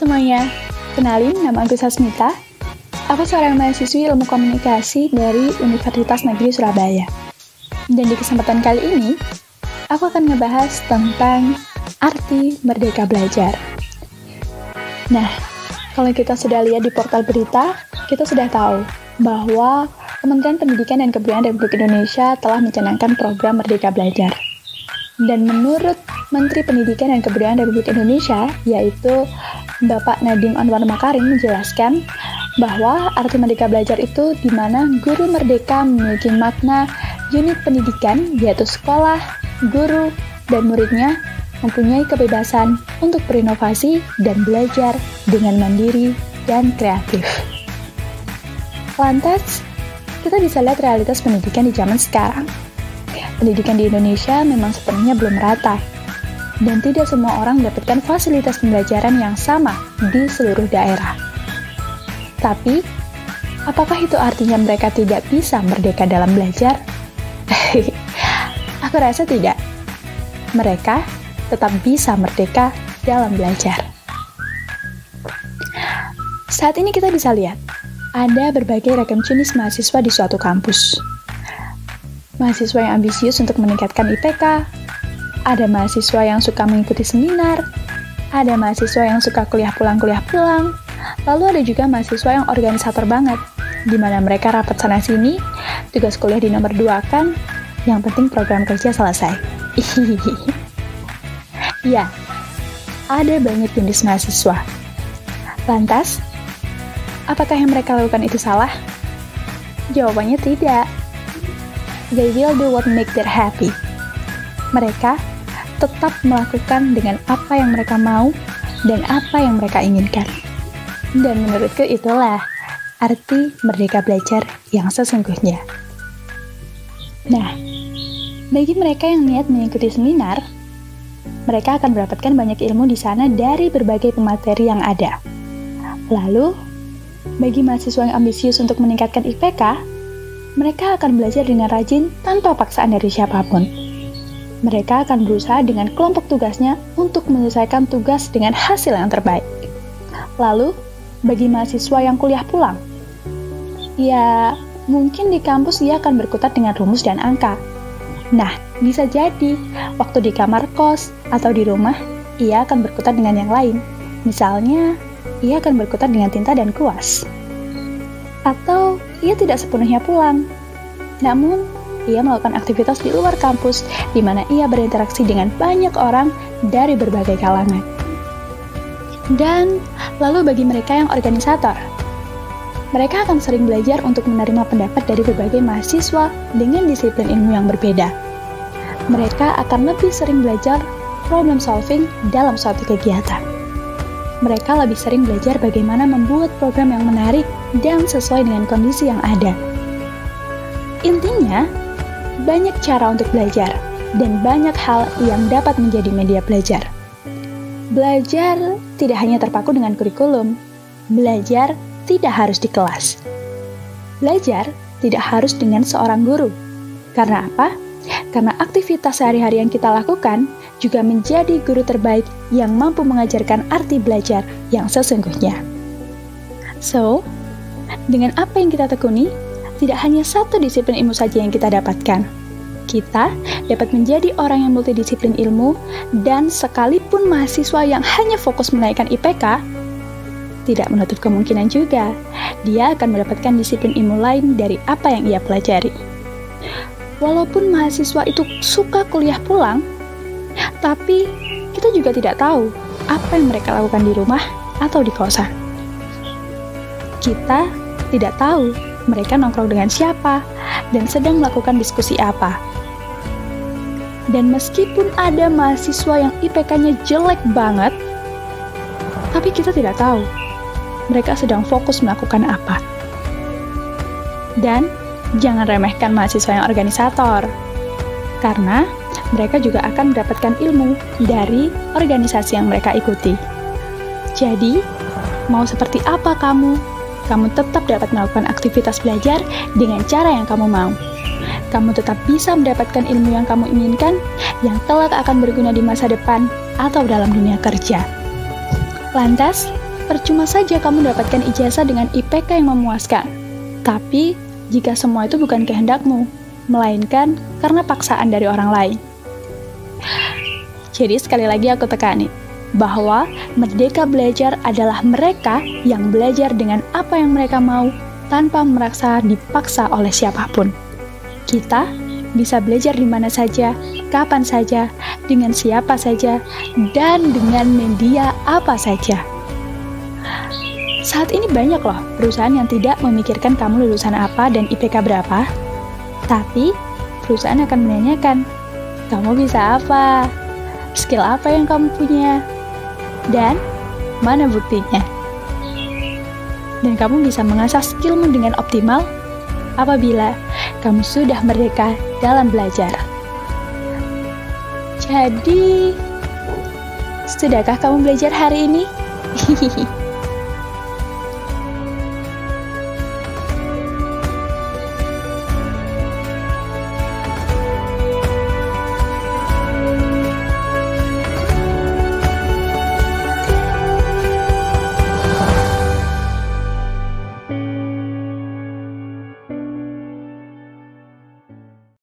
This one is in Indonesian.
semuanya, kenalin nama aku Sasmita. Aku seorang mahasiswi ilmu komunikasi dari Universitas Negeri Surabaya. Dan di kesempatan kali ini, aku akan ngebahas tentang arti merdeka belajar. Nah, kalau kita sudah lihat di portal berita, kita sudah tahu bahwa Kementerian Pendidikan dan Kebudayaan Republik Indonesia telah mencanangkan program Merdeka Belajar. Dan menurut Menteri Pendidikan dan Kebudayaan Republik Indonesia, yaitu Bapak Nadiem Anwar Makarim, menjelaskan bahwa arti Merdeka Belajar itu di mana guru merdeka memiliki makna unit pendidikan, yaitu sekolah, guru, dan muridnya mempunyai kebebasan untuk berinovasi dan belajar dengan mandiri dan kreatif. Lantas, kita bisa lihat realitas pendidikan di zaman sekarang. Pendidikan di Indonesia memang sepenuhnya belum merata, dan tidak semua orang mendapatkan fasilitas pembelajaran yang sama di seluruh daerah. Tapi, apakah itu artinya mereka tidak bisa merdeka dalam belajar? Aku rasa tidak. Mereka tetap bisa merdeka dalam belajar. Saat ini kita bisa lihat, ada berbagai ragam jenis mahasiswa di suatu kampus. Mahasiswa yang ambisius untuk meningkatkan IPK, ada mahasiswa yang suka mengikuti seminar, ada mahasiswa yang suka kuliah pulang, lalu ada juga mahasiswa yang organisator banget, di mana mereka rapat sana-sini, tugas kuliah di nomor 2 kan, yang penting program kerja selesai. Ya, ada banyak jenis mahasiswa. Lantas, apakah yang mereka lakukan itu salah? Jawabannya tidak. They will do what makes them happy. Mereka tetap melakukan dengan apa yang mereka mau dan apa yang mereka inginkan. Dan menurutku itulah arti merdeka belajar yang sesungguhnya. Nah, bagi mereka yang niat mengikuti seminar, mereka akan mendapatkan banyak ilmu di sana dari berbagai pemateri yang ada. Lalu, bagi mahasiswa yang ambisius untuk meningkatkan IPK, mereka akan belajar dengan rajin tanpa paksaan dari siapapun. Mereka akan berusaha dengan kelompok tugasnya untuk menyelesaikan tugas dengan hasil yang terbaik. Lalu, bagi mahasiswa yang kuliah pulang, ya mungkin di kampus ia akan berkutat dengan rumus dan angka. Nah, bisa jadi waktu di kamar kos atau di rumah, ia akan berkutat dengan yang lain. Misalnya, ia akan berkutat dengan tinta dan kuas. Atau ia tidak sepenuhnya pulang, namun ia melakukan aktivitas di luar kampus di mana ia berinteraksi dengan banyak orang dari berbagai kalangan. Dan lalu bagi mereka yang organisator, mereka akan sering belajar untuk menerima pendapat dari berbagai mahasiswa dengan disiplin ilmu yang berbeda. Mereka akan lebih sering belajar problem solving dalam suatu kegiatan. Mereka lebih sering belajar bagaimana membuat program yang menarik dan sesuai dengan kondisi yang ada. Intinya, banyak cara untuk belajar, dan banyak hal yang dapat menjadi media belajar. Belajar tidak hanya terpaku dengan kurikulum. Belajar tidak harus di kelas. Belajar tidak harus dengan seorang guru. Karena apa? Karena aktivitas sehari-hari yang kita lakukan juga menjadi guru terbaik yang mampu mengajarkan arti belajar yang sesungguhnya. So, dengan apa yang kita tekuni, tidak hanya satu disiplin ilmu saja yang kita dapatkan. Kita dapat menjadi orang yang multidisiplin ilmu, dan sekalipun mahasiswa yang hanya fokus menaikkan IPK, tidak menutup kemungkinan juga dia akan mendapatkan disiplin ilmu lain dari apa yang ia pelajari. Walaupun mahasiswa itu suka kuliah pulang, tapi kita juga tidak tahu apa yang mereka lakukan di rumah atau di kosan. Kita tidak tahu mereka nongkrong dengan siapa dan sedang melakukan diskusi apa. Dan meskipun ada mahasiswa yang IPK-nya jelek banget, tapi kita tidak tahu mereka sedang fokus melakukan apa. Dan jangan remehkan mahasiswa yang organisator, karena mereka juga akan mendapatkan ilmu dari organisasi yang mereka ikuti. Jadi, mau seperti apa kamu tetap dapat melakukan aktivitas belajar dengan cara yang kamu mau. Kamu tetap bisa mendapatkan ilmu yang kamu inginkan, yang kelak akan berguna di masa depan atau dalam dunia kerja. Lantas, percuma saja kamu dapatkan ijazah dengan IPK yang memuaskan. Tapi, jika semua itu bukan kehendakmu, melainkan karena paksaan dari orang lain. Jadi sekali lagi aku tekani, bahwa merdeka belajar adalah mereka yang belajar dengan apa yang mereka mau tanpa merasa dipaksa oleh siapapun. Kita bisa belajar di mana saja, kapan saja, dengan siapa saja, dan dengan media apa saja. Saat ini banyak loh perusahaan yang tidak memikirkan kamu lulusan apa dan IPK berapa, tapi perusahaan akan menanyakan, kamu bisa apa? Skill apa yang kamu punya? Dan mana buktinya? Dan kamu bisa mengasah skillmu dengan optimal apabila kamu sudah merdeka dalam belajar. Jadi, sudahkah kamu belajar hari ini?